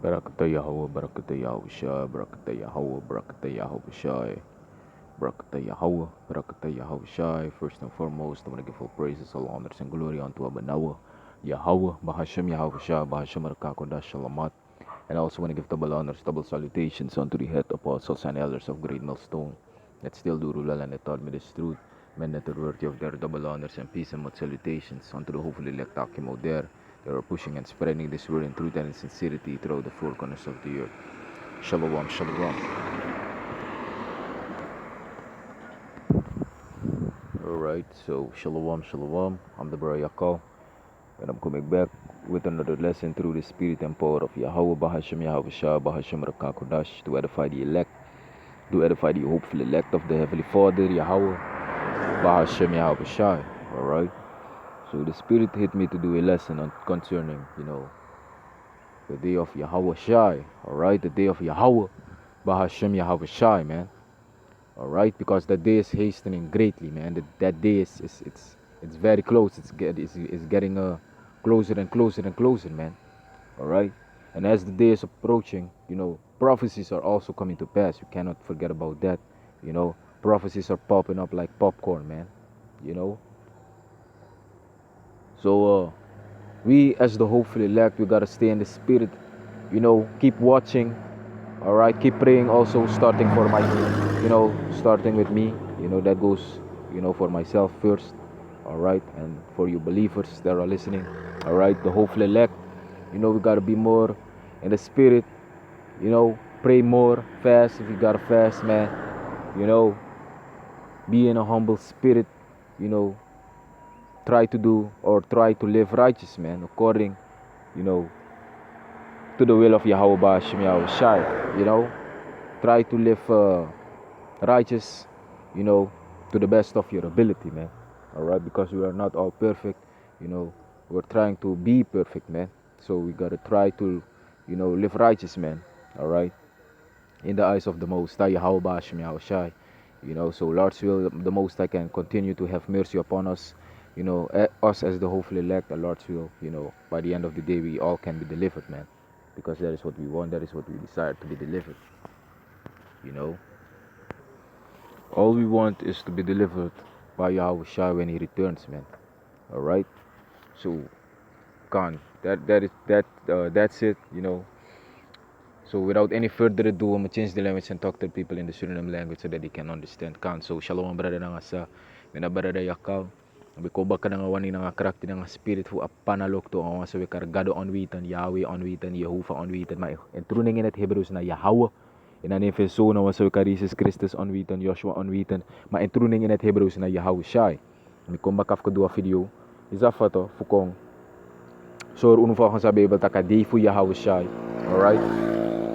Barakata Yahweh, Barakata Yahushua, Barakata Yahweh, Barakata Yahushua, Barakata Yahweh, Barakata Yahushua. First and foremost, I want to give all praises, all honors, and glory unto Abanawa, Yahweh, Bahashem Yahushua, Bahashem Rakakoda Shalamat. And I also want to give double honors, double salutations unto the head apostles and elders of Great Millstone that still do rule and that taught me this truth. Men that are worthy of their double honors and peace and much salutations unto the hopefully elect Akim out there. They are pushing and spreading this word in truth and in sincerity throughout the four corners of the earth. Shalom, shalom. Alright, so shalom, shalom. I'm the Brother Yakov, and I'm coming back with another lesson through the spirit and power of Yahweh, Bahashem Yahushua, Bahashem Rakakodash, to edify the elect, to edify the hopeful elect of the Heavenly Father, Yahweh, Bahashem Yahushua. Alright, so the spirit hit me to do a lesson on concerning, the day of Yahweh Shai. Alright, the day of Yahweh, Bahashem Yahushua, man. Alright, because that day is hastening greatly, man. That day is it's very close. It's getting closer and closer and closer, man. Alright, and as the day is approaching, prophecies are also coming to pass. You cannot forget about that. Prophecies are popping up like popcorn, man. So we as the hopeful elect, we gotta stay in the spirit. Keep watching. Alright, keep praying also, starting for my, starting with me. That goes, for myself first. Alright, and for you believers that are listening. Alright, the hopeful elect, we gotta be more in the spirit. Pray more, fast if you gotta fast, man. Be in a humble spirit. Try to live righteous, man, according, to the will of Yahweh Ba'ashem Yahushai. Try to live righteous, to the best of your ability, man. Alright, because we are not all perfect, we're trying to be perfect, man. So we gotta try to, live righteous, man. Alright, in the eyes of the Most High, Yahweh Ba'ashem Yahushai. So Lord's will, the Most High can continue to have mercy upon us. Us as the hopeful elect, the Lord's will, by the end of the day, we all can be delivered, man. Because that is what we want, that is what we desire, to be delivered. All we want is to be delivered by Yahweh Shai when he returns, man. Alright? So, that's it, So without any further ado, I'm gonna change the language and talk to people in the Suriname language so that they can understand. So, shalom brother na nga sa, minabara Yakaw. Bikoba ka na nga wani nga karakter nga spirit fu apanalok to ang sa kargado onwitan Yahweh onwitan Yehovah onwitan ma entruning in het Hebrews na Yahweh in an efeso na sa Jesus Christus onwitan Joshua onwitan ma entruning in het Hebrews na Yahweh Shai. Bikoba kaf ko dua video izafato fukong so uno fa kan sa Bible ta ka day fu Yahweh Shai. Alright,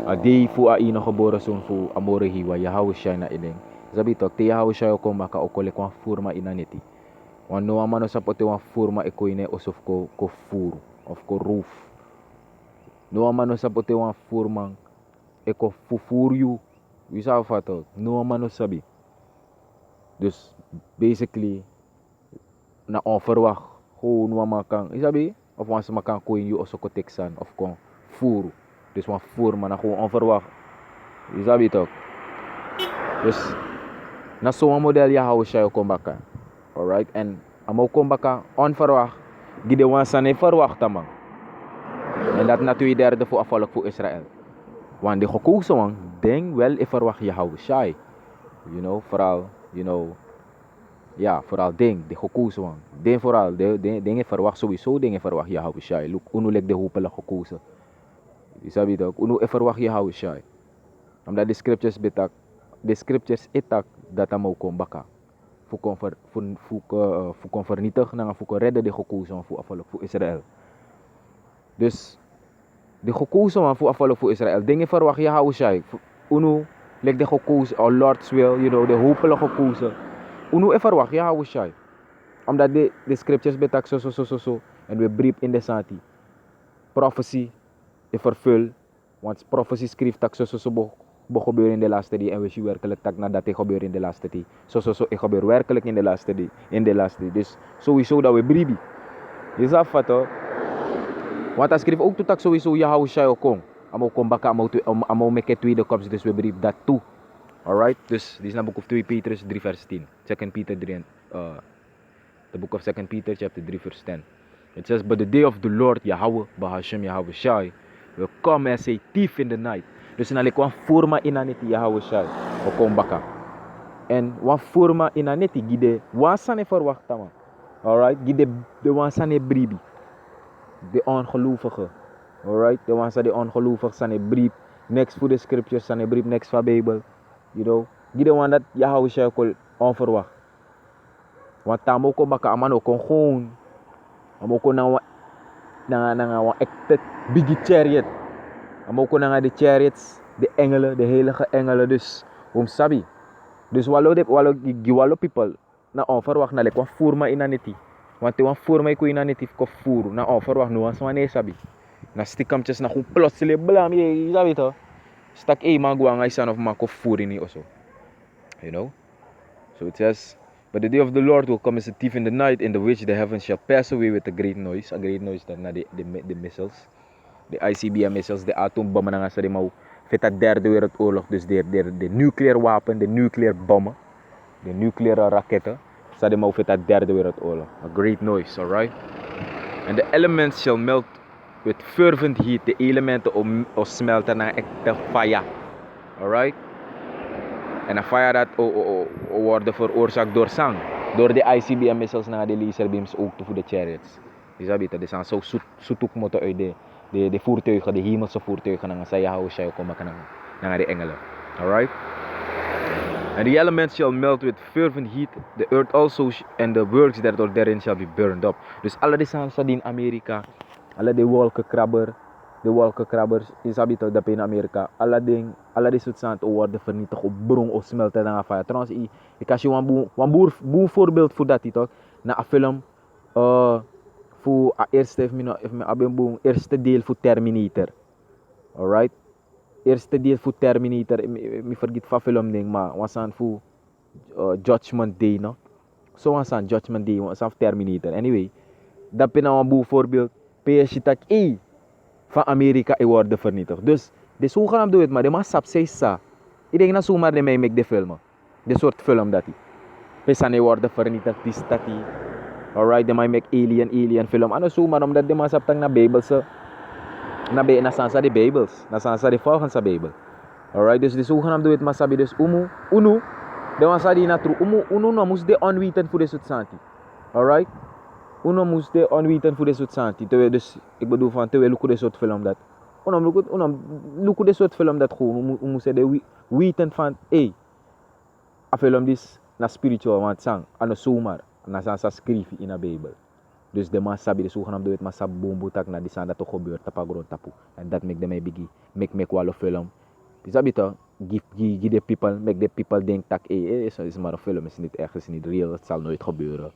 a day fu a ina kobora sun fu amore hiwa Yahweh Shai na ining zabito ti Yahweh Shai ko maka okole kwa forma inaniti. Wano amano sa pote wa forma ekoine osof ko furo of ko roof. No amano sa pote wa forma eko fufuryu. Wisa fato. No amano sabi. Dus basically na offer wa ho no makang isabi of was makang koin yu oso ko teksan of ko furo. Dus wa forma na ko offer wa. Isabi to. Dus na so model ya how siya ko baka. Alright, and amo kombaka onverwacht gidewan sanay verwacht tamang. En dat na 2/3 voor afvallig voor Israël. Want de gekozen man, denk wel if verwacht Yahweh Shai. Vooral, vooral denk, de gekozen man. Denk vooral, dingen verwacht sowieso dingen verwacht Yahweh Shai. Look, unulik de hopelijk gekozen. Je sabi toch, unu verwacht Yahweh Shai. Omdat de scriptures itak dat amo kombaka. Voor vernietig en voor redden de gekozen voor afvallig voor Israël. Dus de gekozen voor afvallig voor Israël. Dingen verwacht Yahweh Shai. Uno leg de gekozen, our Lord's will, de hopelijk gekozen. Uno verwacht Yahweh Shai. Omdat de scriptures betak zo. En we brief in de santi. Prophecy is vervuld. Want prophecy schrijft tak zo. Gebeuren in de laatste die en we zien werkelijk dat nadat het gebeurt in de laatste die. Zo, het gebeurt werkelijk in de laatste die. Dus sowieso dat we bribi. Je zag wat hoor. Want hij schreef ook toen dat sowieso Yahweh Shai kom. Amo kom baka amo make tweede komst, dus we believe dat toe. Alright, dus dit is naar boek of 2 Petrus 3 vers 10. 2 Peter 3 the book of 2 Peter chapter 3 verse 10. It says, but the day of the Lord Yahweh, Bahashem Yahweh Shai, will come as a thief in the night. Dus nalikwa forma inaniti Yahweh Shai, o kom baka. En wan forma inaniti gide wansane verwachten man. Alright, gide de wansane bribi. De ongelovige. Alright, de wansane de ongelovige sane brief. Next voor de scriptures sane brief, next van Bijbel. You know, gide wan dat Yahweh Shai kol onverwacht. Want tamo ko baka amano kon gewoon. Amo ko na wa ekte biggie chariot. Amo ko na de chariots, de engelen, de heilige engelen dus sabi. Dus walo people na onverwacht na lekwa forma inaniti. Want te wan forma ko inaniti ko furu na onverwacht no aswane sabi. Na stikamtjes na kung plotsele blam ye sabi to. Stak magwa nga son of ma ko furu ni also. You know? So it says, but the day of the Lord will come as a thief in the night, in the which the heavens shall pass away with a great noise that na the missiles, the ICBM missiles, de atoombommen na nga sa di mau feta derde wereldoorlog, dus de nuclear wapen, de nuclear bommen, de nuclear raketten, sa di mau feta derde wereldoorlog. A great noise, alright? And the elements shall melt with fervent heat, de elementen o smelten na ekte fire, alright? En een fire dat worden veroorzaakt door zang. Door de ICBM missiles naar de laserbeams ook voor de chariots. Je ziet het, die zijn zo zoetuk moeten uit de voertuigen, de hemelse voertuigen. En dan zei je hoe zij komen naar de engelen. Alright? And the elements shall melt with fervent heat. The earth also and the works that are therein shall be burned up. Dus alle die zijn in Amerika. Alle die wolkenkrabber. De wolkenkrabbers is habitueel dat in Amerika. Alle die soort zaken worden vernietigd op bron of smelten dan af. Trouwens, ik als je een voorbeeld voor dat toch. Na een film voor eerste deel voor Terminator. Alright? Eerste deel voor Terminator. Ik vergeet van film ding, maar was aan voor Judgment Day, no? Zo was aan Judgment Day, was aan Terminator. Anyway, dat is nou een voorbeeld. PS dat van Amerika worden vernietigd. Dus de zogenaamd doet het, maar de massap zegt sa. Ik denk dat zomaar de mij make de film. De soort film dat hij. Pesane worden vernietigd, die staat hij. Alright, de mij make alien film. En zomaar omdat de massap tang na Bijbelse. Na sansa de Bijbels. Na sansa de volgens de Bijbel. Alright, dus de zogenaamd doet het, maar sabi dus unu. De wansa die natru. Unu no moest de onweten voor de soort santi. Alright. Uno moest de onweten voor de soort santi. Dus ik bedoel van te look de soort film dat. Look de soort film dat gewoon. We moesten de weten van a film dis na spiritual want sang. Ano zomaar. Na sansa schrijf in de Bijbel. Dus de man sabi de zogenaamd doet maar sab bombo tak na die san dat toch gebeurt tapagron tapu. En dat make them a biggie. Make walo film. Sabi to give the people make the people denk tak is maar een film is niet echt is niet real. Het zal nooit gebeuren.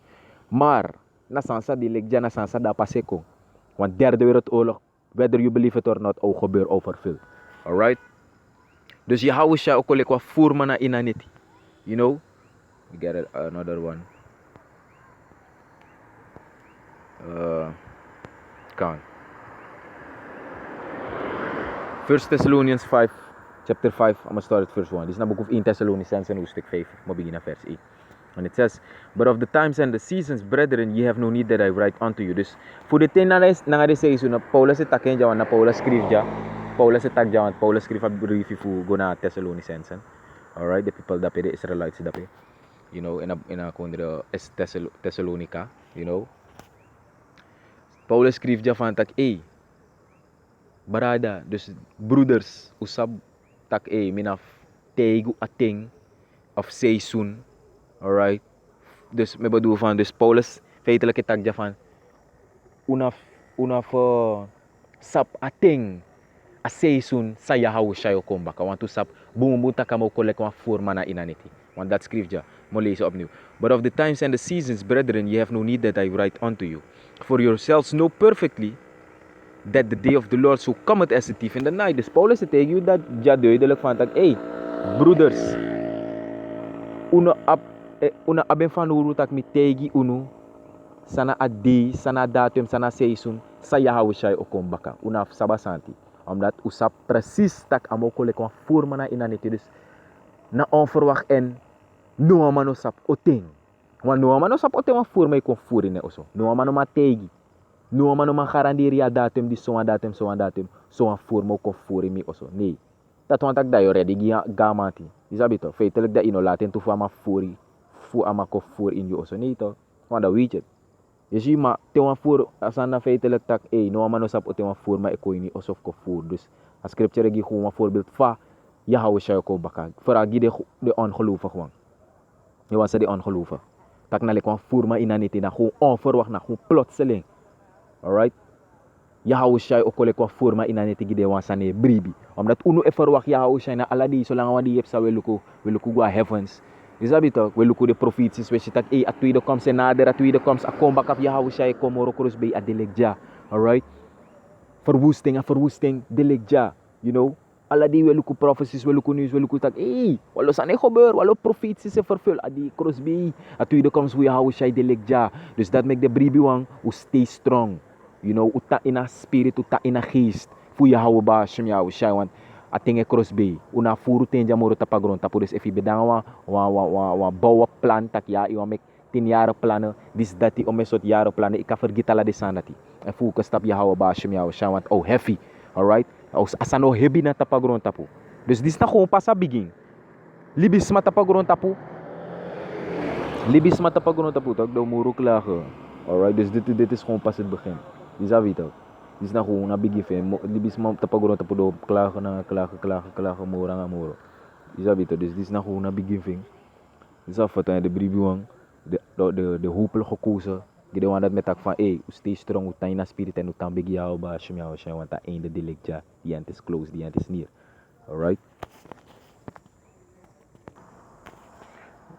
Maar na sansa die leg na sansa da paseko. Want derde wereldoorlog, whether you believe it or not, ook gebeur overveel. Alright? Dus je houdt je ook al qua forma na inanity. You know? We get another one. Kan. 1 Thessalonians 5, chapter 5, I'm going to start at verse 1. This is the book of 1 Thessalonians and hoofdstuk 5. Maar begin vers 1. And it says, but of the times and the seasons, brethren, ye have no need that I write unto you. Dus voor de tijd na de seizoen, na Paulus het takjen jawan, na Paulus schreef ja. Paulus het tak jawan, Paulus schreef een brief voor go na Thessalonicensen. Alright, the people dape, the Israelites dape. You know, in a kondre Thessalonica, you know. Paulus schreef ja van tak, barada, dus broeders, usab tak minaf teigu ating of seizoen. Alright. Dus me bedoel van dus Paulus feitelijk het takja van unaf sap ating a seizoen sa yahaw siya kom baka want to sap bumumunta ka mo kolek wa forma na inanity. Want dat schreef ja mo lezen opnieuw. But of the times and the seasons, brethren, ye have no need that I write unto you. For yourselves know perfectly that the day of the Lord so cometh as a thief in the night. Dus Paulus het tegen u dat ja duidelijk van tak broeders una aben van urutak mi tegi unu sana adi sana datum sana seisun sa yahaw siya o kombaka una sabasanti Omdat usap precies tak amo kolek wan forma na inaniti. Dus na onverwacht en no man usap oting. Want no man usap oting wan forma ikon furi ne oso. No man ma tegi. No man ma garanderi a datum di so datum so wan forma ko furi mi oso. Nee. Dat want tak da yo ready gamati. Isabito, feitelijk dat ino laten toe voor furi. Fu ama ko furi in je oso. Nee to. Want dat weet je. Je ziet maar, te wan voor, als aan feitelijk tak, no man usap oting wan forma iko ini oso ko furi. Dus a scripture gi gewoon een voorbeeld van je hou je ko baka. Vooral gi de ongelovig man. Je was de ongelovig. Tak na lekwan forma inaniti na gewoon onverwacht na gewoon plotseling. Alright? Je hou je ook lekwan forma inaniti gi de wansane bribi. Omdat uno e verwacht je hou je na aladi zolang we die heb sa we luku go heavens. Is dat bito? We luku de profeties we tak a tweede komst en nader a tweede komst a kom bak je hou je kom morokros bij a delegja. Alright? Verwoesting delegja. You know? Aladi we luku prophecies, we luku news, we luku tak, walo sane gebeur, walo profeties se vervul, adi crossbay, a tweede komst we hou je delegja. Dus dat make de bribi wang, u stay strong. You know, uta ina spirit, uta ina geest. Fu je hou ba, shim ya hou want a tinge crossbay. Una furu tenja moro tapagron, tapo dus if bedang wa bouwen plan, tak ja, iwa make 10 jaar plannen, dis dati om een soort jaren plannen, ik kan vergeten la de sanati. En fu ka stap je hou ba, shim ya hou want oh heavy, alright? Asa no hebi na tapagron tapu. Dus dis na gewoon pas a begin. Libis ma tapagron tapu. Libis ma tapagron tapu. Tak daw muro klagen. Alright, dus dit is gewoon pas het begin. Dis a weet ook. Dis na gewoon na begin. Libis ma tapagron tapu do klagen muro nga muro. Dis a weet ook. Dus dis na gewoon na begin. Dis a foto de bribi wang. De hoepel gekozen. Gede wan dat met tak van, stay strong, utain na spirit en utain bigi hou ba, shim ya hou want ta einde dilikja, die end is close, die end is near. Alright?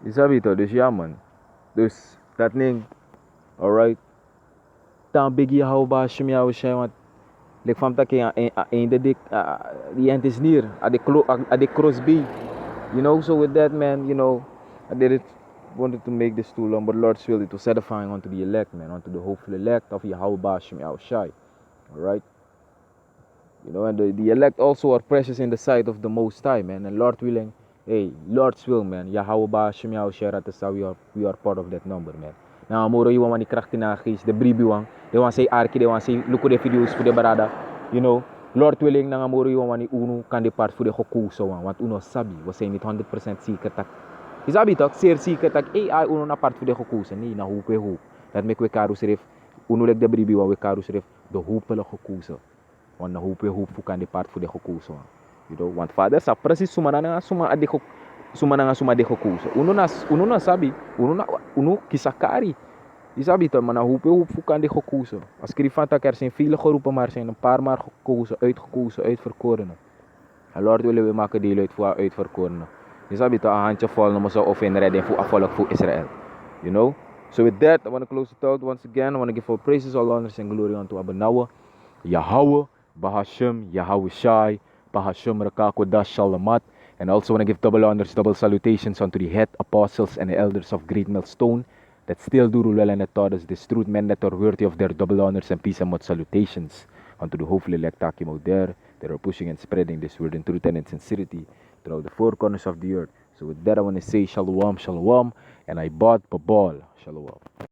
Isabi to, dus ja man. Dus, dat ning, alright? Ta bigi hou ba, shim ya hou want, like fam tak einde dik, die end is near, at the cross B. You know, so with that man, you know, I wanted to make this too long, but Lord's will, it was edifying unto the elect, man, unto the hopeful elect of Yahweh Shem Yahushai. Alright? You know, and the elect also are precious in the sight of the Most High, man, and Lord willing, Lord's will, man, Yahweh Shem Yahushai, that is how we are part of that number, man. Now, amoro you want the kracht in our geest, the bribi wang, they want to say arki, they want to say, look at the videos for the barada, you know, Lord willing, nang amoro you want uno kan depart for the hokuso wang, want uno sabi, was saying it 100% zeker tak. Isabi tak, zeer zeker tak, uno na part voor de gekozen. Nee, na hoop we hoop. Dat mek we karu serif, uno lek de bribi wa we karu serif, de hoopele gekozen. Want na hoop we hoop voor kan de part voor de gekozen. You know, want vader sa precies suma de gekozen. Uno na sabi, uno kisakari. Isabi tak, maar na hoop we hoop voor kan de gekozen. Als skrifant tak er zijn vele geroepen, maar zijn een paar maar gekozen, uitverkorenen. En Lord willen we maken deel uit voor uitverkorenen. Je sabi to, a handje vol na mo sa offering ready for a follow for Israel. You know? So with that, I want to close it out once again. I want to give all praises, all honors and glory unto Abanawa, Yahweh, Bahashem, Yahweh Shai, Bahashem Rakakodash Shalamat. And I also want to give double honors, double salutations unto the head apostles and the elders of Great Millstone that still do rule well and taught us this truth, men that are worthy of their double honors and peace and much salutations unto the hopeful elect Takim out there that are pushing and spreading this word in truth and in sincerity throughout the four corners of the earth. So with that, I want to say shalom, shalom, and I bought Babal. Shalom.